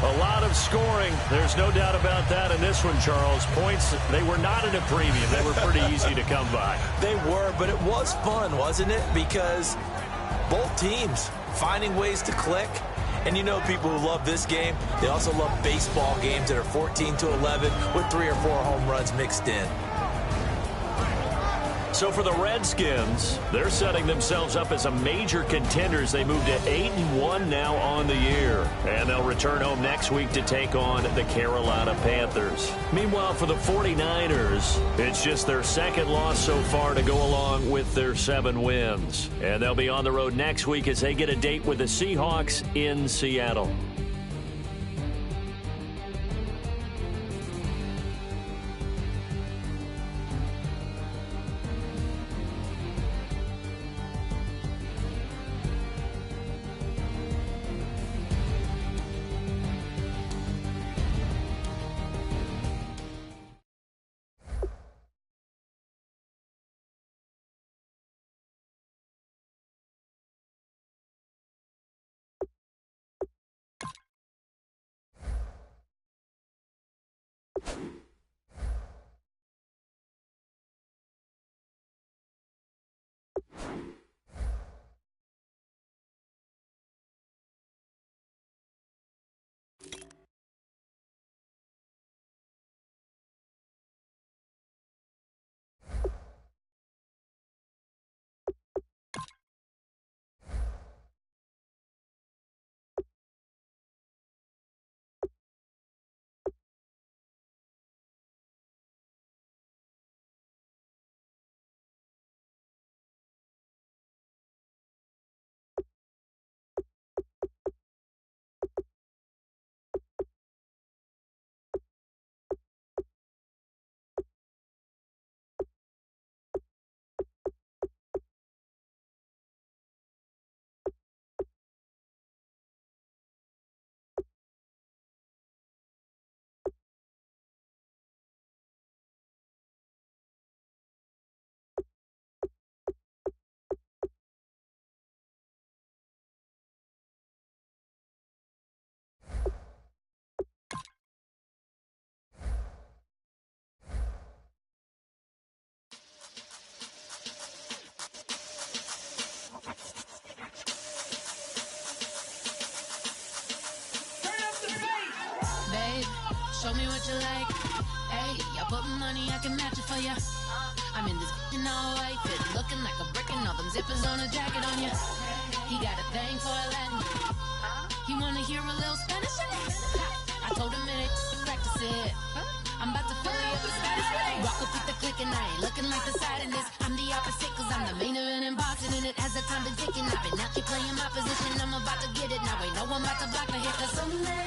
A lot of scoring. There's no doubt about that in this one, Charles. Points, they were not in a premium. They were pretty easy to come by. They were, but it was fun, wasn't it? Because both teams finding ways to click. And you know, people who love this game, they also love baseball games that are 14-11 with 3 or 4 home runs mixed in. So So for the Redskins, they're setting themselves up as a major contender as they move to 8-1 now on the year. And they'll return home next week to take on the Carolina Panthers. Meanwhile, for the 49ers, it's just their second loss so far to go along with their 7 wins. And they'll be on the road next week as they get a date with the Seahawks in Seattle. Show me what you like. Hey, I put money, I can match it for ya. I'm in this all white fit, looking like a brick and all them zippers on a jacket on ya. He got a thing for a Latin. He wanna hear a little Spanish in it. I told him it ain't practice it. I'm about to fill you up the status. Walk up with the click and I ain't looking like the side in this. I'm the opposite cause I'm the main event in boxing and it has the time been ticking. I've been out here playing my position, I'm about to get it. Now ain't no one about to block my hit cause someday